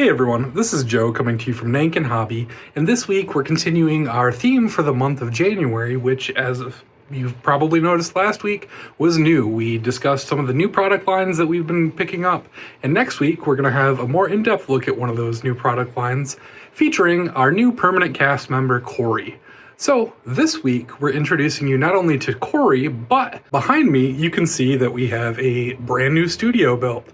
Hey everyone, this is Joe coming to you from Nankin Hobby, and this week we're continuing our theme for the month of January, which, as you've probably noticed last week, was new. We discussed some of the new product lines that we've been picking up, and next week we're going to have a more in-depth look at one of those new product lines, featuring our new permanent cast member, Corey. So this week we're introducing you not only to Corey, but behind me you can see that we have a brand new studio built.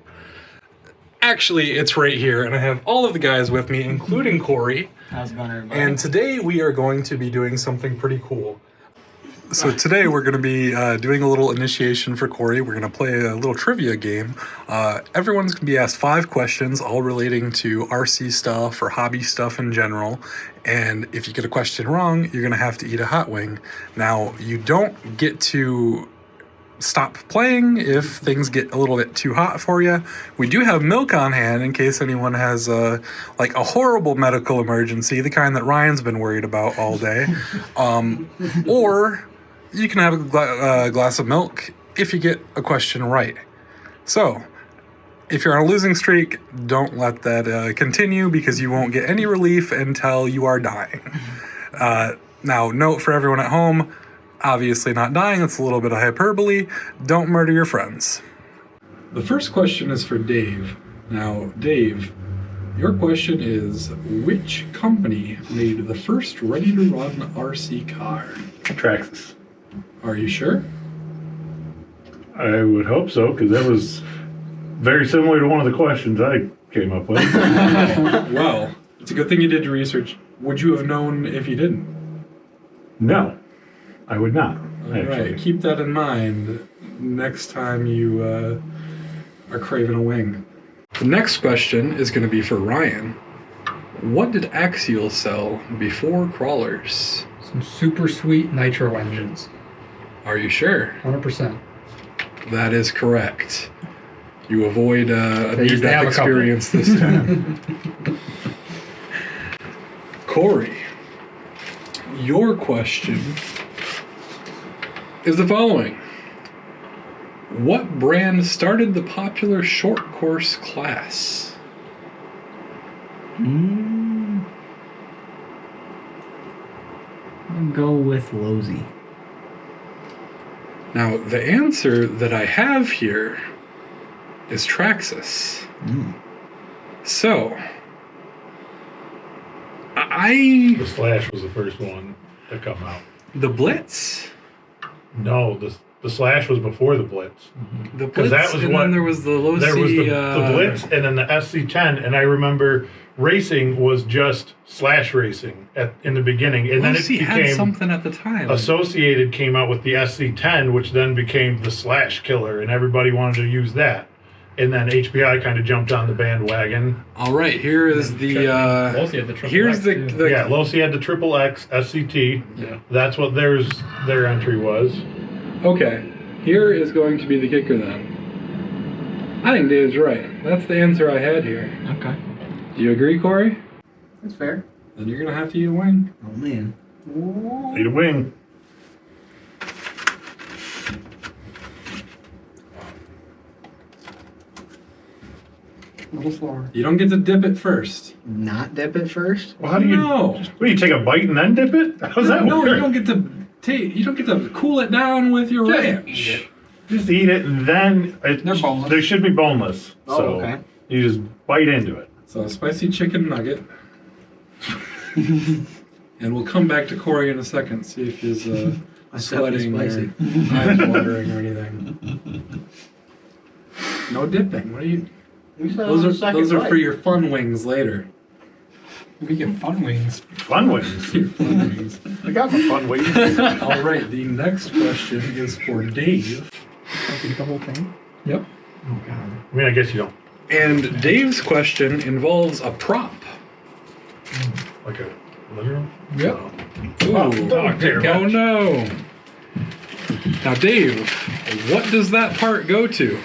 Actually, it's right here, and I have all of the guys with me, including Corey. How's it going, everybody? And today we are going to be doing something pretty cool. So today we're going to be doing a little initiation for Corey. We're going to play a little trivia game. Everyone's going to be asked 5 questions, all relating to RC stuff or hobby stuff in general. And if you get a question wrong, you're going to have to eat a hot wing. Now, you don't get to stop playing if things get a little bit too hot for you. We do have milk on hand in case anyone has like a horrible medical emergency, the kind that Ryan's been worried about all day. Or you can have a glass of milk if you get a question right. So if you're on a losing streak, don't let that continue, because you won't get any relief until you are dying. Now, note for everyone at home, obviously not dying, it's a little bit of hyperbole. Don't murder your friends. The first question is for Dave. Now, Dave, your question is, which company made the first ready-to-run RC car? Traxxas. Are you sure? I would hope so, because that was very similar to one of the questions I came up with. Well, it's a good thing you did your research. Would you have known if you didn't? No, I would not, All actually. right, keep that in mind next time you are craving a wing. The next question is going to be for Ryan. What did Axial sell before crawlers? Some super sweet nitro engines. Are you sure? 100%. That is correct. You avoid a They used to near-death have a couple. experience this time. Corey, your question is the following. What brand started the popular short course class? I'll go with losi. Now, the answer that I have here is traxxas. So, The Slash was the first one to come out. the Blitz? No, the Slash was before the Blitz. The 'Cause Blitz, that was and what- then there was the losi. There was the Blitz and then the SC10, and I remember racing was just Slash racing in the beginning, and then it Losi had became something at the time. Associated came out with the SC10, which then became the Slash Killer, and everybody wanted to use that. And then HPI kind of jumped on the bandwagon. All right, here is the. Losi had the triple Here's X, the. too. the Yeah, Losi had the Triple X SCT. Yeah. That's what their entry was. Okay, here is going to be the kicker then. I think Dave's right. That's the answer I had here. Okay. Do you agree, Corey? That's fair. Then you're gonna have to eat a wing. Oh, man. Need a wing. A little slower. You don't get to dip it first. Not dip it first? Well, how do you? No. What, do you take a bite and then dip it? How's that No, work? you don't get to take. You don't get to cool it down with your Just ranch. eat it. Just eat it and then They're boneless. They should be boneless. Oh, so okay. you just bite into it. So a spicy chicken nugget. And we'll come back to Corey in a second, see if he's sweating or spicy. eyes watering or anything. No dipping. What are you? Those are for your fun wings later. We get fun wings. Fun wings. Your fun wings. I got my fun wings. All right. The next question is for Dave. Can you the whole thing? Yep. Oh, God. I mean, I guess you don't. And Dave's question involves a prop. Like a living room? Yep. Oh, dog there, Oh Raj. no. Now, Dave, what does that part go to?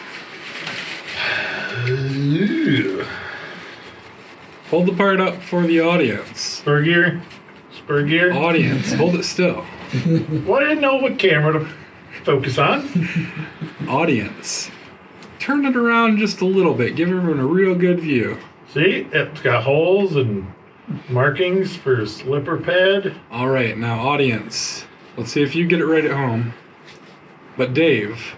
Hold the part up for the audience. Spur gear? Spur gear? Audience, hold it still. Well, I didn't know what camera to focus on. Audience, turn it around just a little bit. Give everyone a real good view. See, it's got holes and markings for slipper pad. All right, now audience, let's see if you get it right at home. But Dave,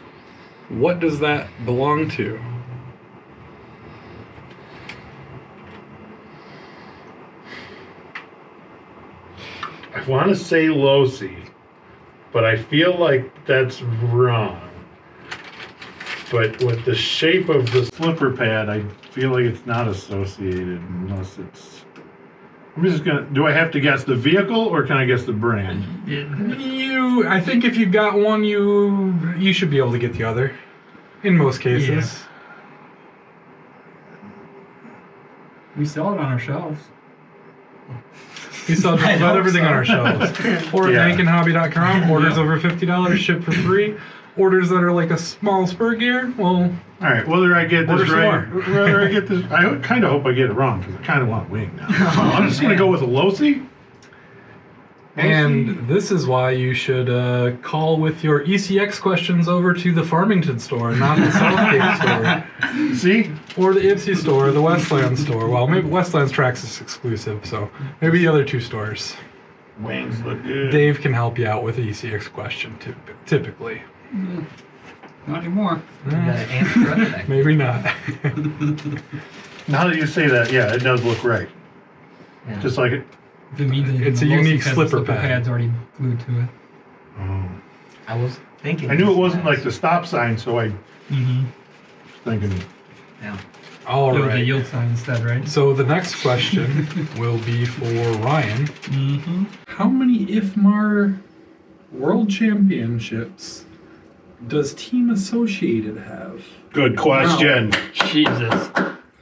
what does that belong to? I want to say losi, but I feel like that's wrong. But with the shape of the slipper pad, I feel like it's not associated unless it's... I'm just gonna... Do I have to guess the vehicle or can I guess the brand? I think if you got one, you should be able to get the other. In most cases. We sell it on our shelves. We sell just about everything on our shelves. Or at nankinhobby.com. Orders over $50 shipped for free. Orders that are like a small spur gear, well... Alright, whether I get this Order right... some Whether I get this... I kind of hope I get it wrong because I kind of want wing now. So I'm just going to go with a losi. And this is why you should call with your ECX questions over to the Farmington store, not the Southgate store. See? Or the Ypsi store, the Westland store. Well, maybe Westland's Traxxas exclusive, so maybe the other two stores. Wings look good. Dave can help you out with the ECX question, typically. Not anymore. Maybe not. Now that you say that, yeah, it does look right. Yeah. Just like it. It's a unique slipper pad. Pad's already glued to it. Oh. I was thinking. I knew it wasn't like the stop sign, so I was thinking. Yeah. All It was a right. yield sign instead, right? So the next question will be for Ryan. How many IFMAR World Championships does Team Associated have? Good question. Jesus.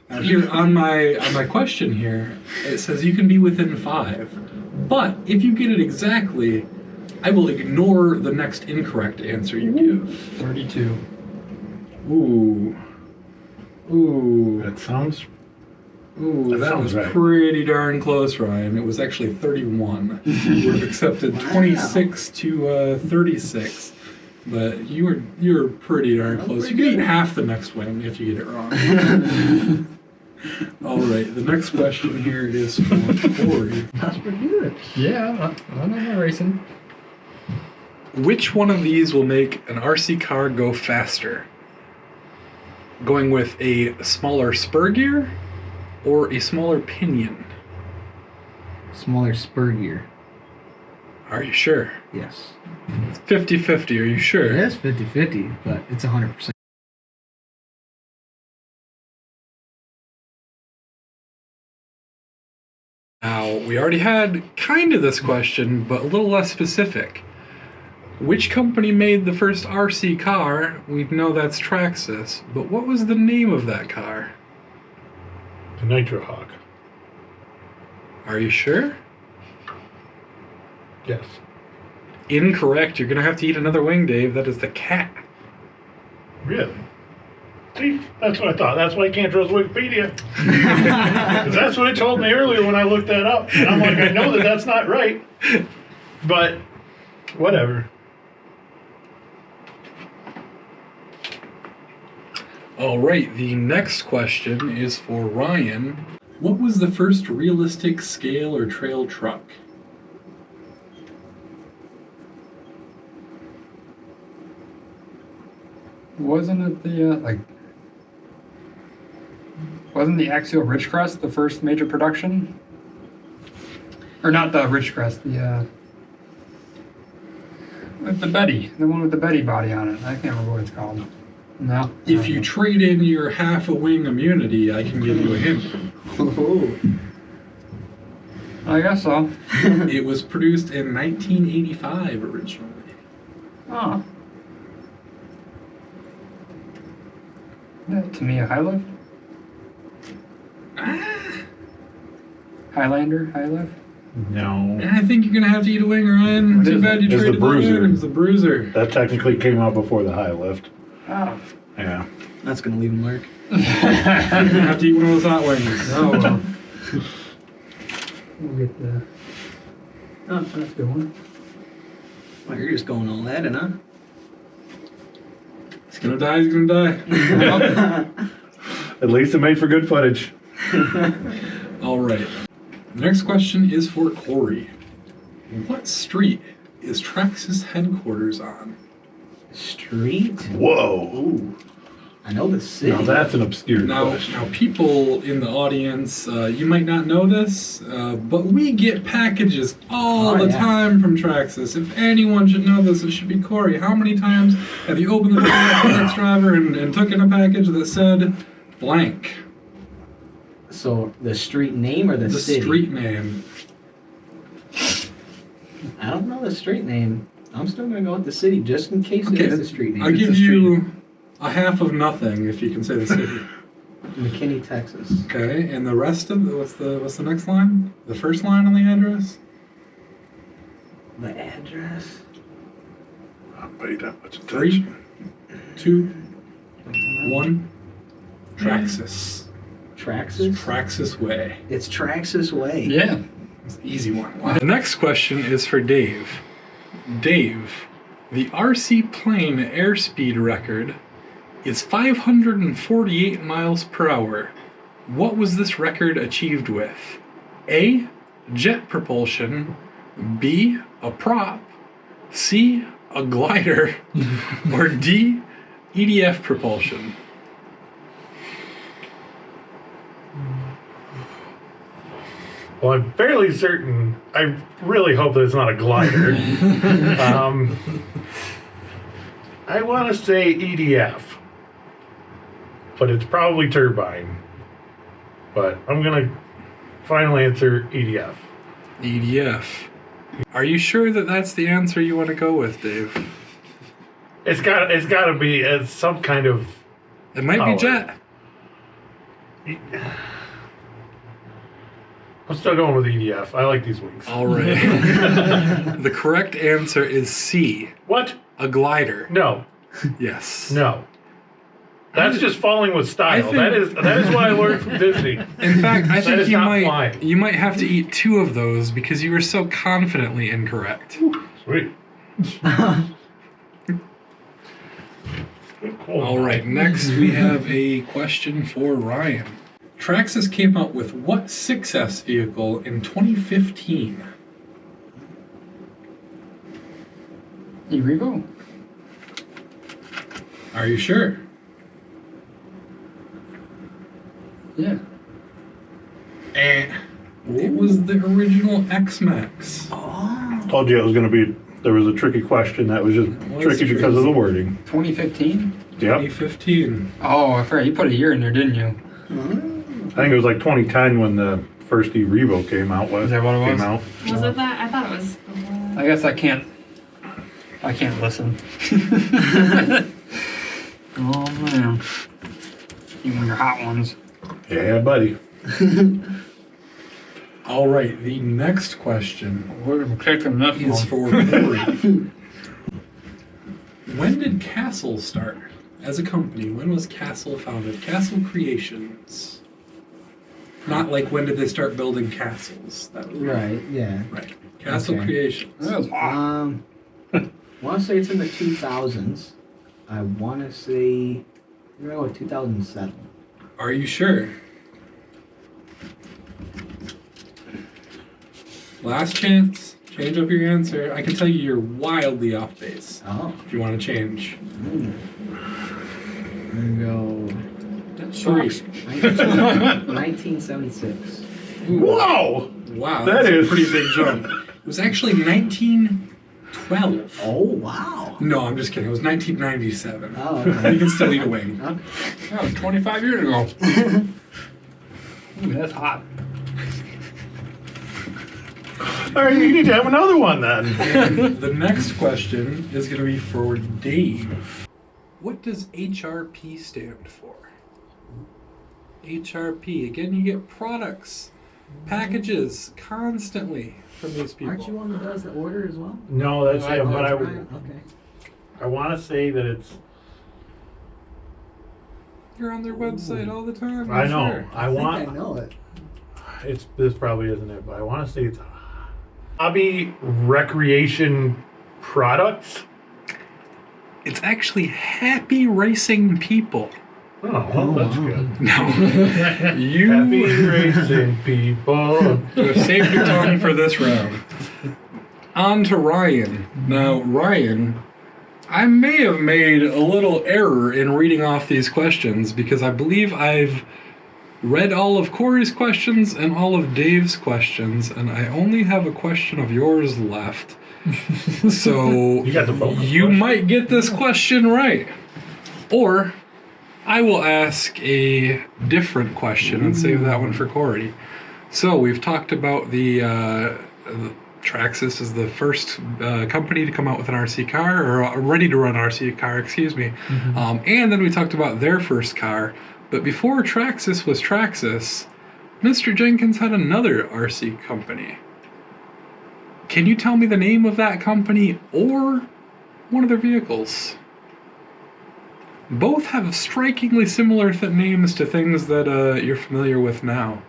Now here on my question here, it says you can be within 5, but if you get it exactly, I will ignore the next incorrect answer you give. 32. Ooh. That sounds. That sounds was right. pretty darn close, Ryan. It was actually 31. You would have accepted 26 to 36. But you're pretty darn close. You can eat half the next wing if you get it wrong. All right, the next question here is for Corey. That's pretty good. Yeah, I know my racing. Which one of these will make an RC car go faster? Going with a smaller spur gear or a smaller pinion? Smaller spur gear. Are you sure? Yes. 50-50, are you sure? It is 50-50, but it's 100%. Now, we already had kind of this question, but a little less specific. Which company made the first RC car? We know that's Traxxas, but what was the name of that car? The Nitro Hawk. Are you sure? Yes. Incorrect. You're going to have to eat another wing, Dave. That is the Cat. Really? See, that's what I thought. That's why I can't trust Wikipedia. Because that's what it told me earlier when I looked that up. And I'm like, I know that that's not right. But, whatever. All right, the next question is for Ryan. What was the first realistic scale or trail truck? Wasn't it the wasn't the axial Ridgecrest the first major production? Or not the Ridgecrest, with the Betty, the one with the Betty body on it. I can't remember what it's called. No. If you trade in your half a wing immunity, I can give you a hint. I guess so. It was produced in 1985 originally. Oh. To me, a high lift? Highlander, high lift? No. I think you're going to have to eat a wing, Ryan. What Too is bad you it? It's traded the Bruiser. It was the Bruiser. That technically came out before the high lift. Oh. Yeah. That's going to leave a mark. You're going to have to eat one of those hot wings. Oh, well. We'll get the... Oh, that's a good one. Well, you're just going all that in, huh? He's going to die, he's going to die. At least it made for good footage. All right. The next question is for Corey. What street is Traxxas headquarters on? Street? Whoa. Ooh. I know the city. Now that's an obscure Now, question. people in the audience, you might not know this, but we get packages all the time from Traxxas. If anyone should know this, it should be Corey. How many times have you opened the door of a FedEx driver and took in a package that said blank? So the street name or the city? The street name. I don't know the street name. I'm still gonna go with the city just in case it is the street name. I'll give you a half of nothing if you can say the city. McKinney, Texas. Okay, and the rest of what's the next line? The first line on the address? The address? I'll pay that much 3, attention. 2, 1. Traxxas. Traxxas? Traxxas Way. It's Traxxas Way. Yeah. It's an easy one. The next question is for Dave. Dave, the RC plane airspeed record is 548 miles per hour. What was this record achieved with? A, jet propulsion, B, a prop, C, a glider, or D, EDF propulsion? Well, I'm fairly certain. I really hope that it's not a glider. I want to say EDF, but it's probably turbine. But I'm gonna final answer EDF. EDF. Are you sure that that's the answer you want to go with, Dave? It's got to be some kind of. It might be jet. I'm still going with EDF. I like these wings. All right. The correct answer is C. What? A glider. No. Yes. No. That's just falling with style. That is what I learned from Disney. In fact, I think is not flying. you might have to eat 2 of those because you were so confidently incorrect. Sweet. Cool. All right, next we have a question for Ryan. Traxxas came out with what 6S vehicle in 2015? Revo? Are you sure? Yeah. It was the original X-Max. Told you it was going to be. There was a tricky question that was just tricky because of the wording. 2015? Yep. 2015. Oh, I forgot. You put a year in there, didn't you? I think it was like 2010 when the first Revo came out. Is that what it was? Came out. Was it that? I thought it was. I guess I can't listen. Oh, man. Even your hot ones. Yeah, buddy. All right, the next question We're kicking this is one. for Corey. When did Castle start as a company? When was Castle founded? Castle Creations. Not like when did they start building castles? That was Right, yeah. right. Castle Okay. Creations. That was hot. I want to say it's in the 2000s. I want to say, I'm going to go with 2007. Are you sure? Last chance. Change up your answer. I can tell you you're wildly off base Oh. if you want to change. I'm going to go 3. 1976. Whoa! Wow, That that's is- a pretty big jump. It was actually 1912. Oh, wow. No, I'm just kidding. It was 1997. Oh, okay. You can still eat a wing. Okay. That was 25 years ago. Ooh, that's hot. All right, you need to have another one then. And the next question is going to be for Dave. What does HRP stand for? HRP. Again, you get products, packages constantly from these people. Aren't you one that does the order as well? No, that's it. But Okay. I want to say that it's. You're on their website all the time. I I'm know. sure. I want. I know it. It's this probably isn't it, but I want to say it's hobby recreation products. It's actually Happy Racing People. Oh, well, that's good. No. Happy You racing people. saved your tongue for this round. On to Ryan. Now, Ryan, I may have made a little error in reading off these questions because I believe I've read all of Corey's questions and all of Dave's questions, and I only have a question of yours left. So You got the bonus you question. might get this question right. Or I will ask a different question and save that one for Corey. So we've talked about the traxxas is the first company to come out with an RC car, or a ready-to-run RC car, excuse me. And then we talked about their first car. But before traxxas was traxxas, Mr. Jenkins had another RC company. Can you tell me the name of that company or one of their vehicles? Both have strikingly similar names to things that you're familiar with now.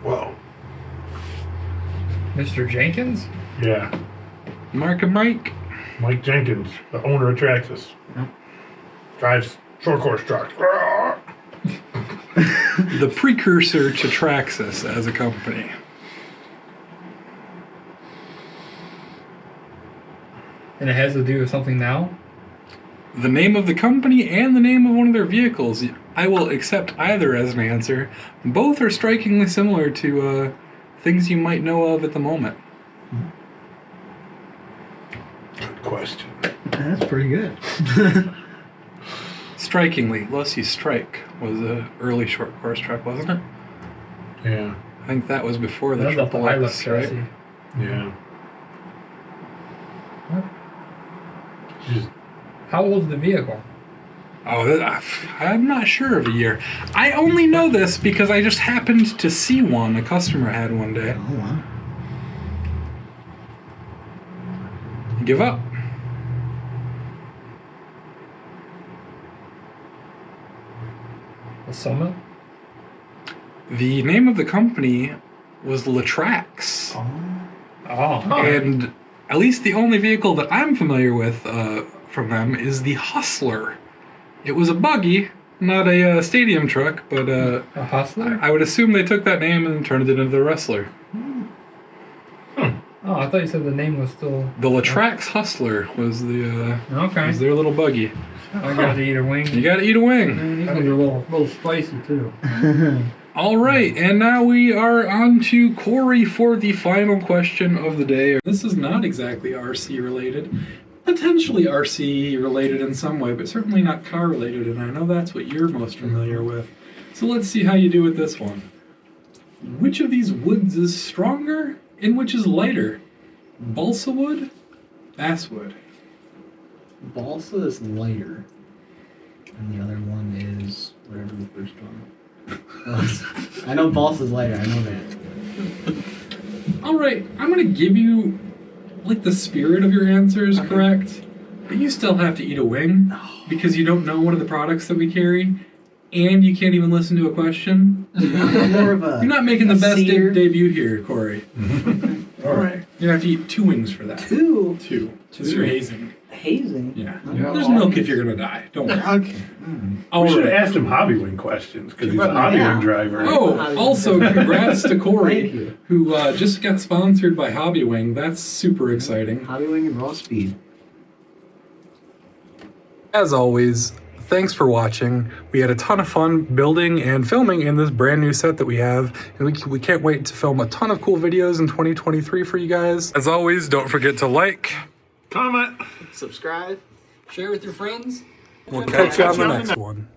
Whoa. Mr. Jenkins? Yeah. Mark and Mike? Mike Jenkins, the owner of Traxxas. Drives short course trucks. The precursor to Traxxas as a company. And it has to do with something now? The name of the company and the name of one of their vehicles. I will accept either as an answer. Both are strikingly similar to things you might know of at the moment. Good question. That's pretty good. Strikingly, Losi Strike was a early short course truck, wasn't it? Yeah. I think that was before the That's the Triple pilot X, right? chassis. Yeah. Just, How old is the vehicle? Oh, I'm not sure of a year. I only know this because I just happened to see one a customer had one day. Oh, wow. Give up. The Summit? The name of the company was Tracts. Oh. And at least the only vehicle that I'm familiar with from them is the Hustler. It was a buggy, not a stadium truck, but A Hustler? I would assume they took that name and turned it into the Wrestler. Oh, I thought you said the name was still... The Latrax Hustler was Okay. their little buggy. I gotta eat a wing. You gotta eat a wing. These ones are a little spicy, too. All right, and now we are on to Corey for the final question of the day. This is not exactly RC related. Potentially RC related in some way, but certainly not car related, and I know that's what you're most familiar with. So let's see how you do with this one. Which of these woods is stronger and which is lighter? Balsa wood? Basswood? Balsa is lighter. And the other one is whatever the first one. I know balsa's lighter, I know that. All right, I'm going to give you, like, the spirit of your answers, correct? But you still have to eat a wing because you don't know one of the products that we carry, and you can't even listen to a question. I'm more of a. You're not making the best seer. debut here, Corey. All right. You're going to have to eat 2 wings for that. Two. 2. This is your hazing. Hazing. Yeah. Okay. There's milk if you're going to die. Don't worry. Okay. All we should have right. asked him hobbywing questions because he's a Yeah. hobbywing driver. Oh, also congrats to Thank Corey, you. who just got sponsored by Hobbywing. That's super exciting. Hobbywing and raw speed. As always, thanks for watching. We had a ton of fun building and filming in this brand new set that we have, and we can't wait to film a ton of cool videos in 2023 for you guys. As always, don't forget to like, Comment. Subscribe. Share with your friends. we'll catch you on the next one.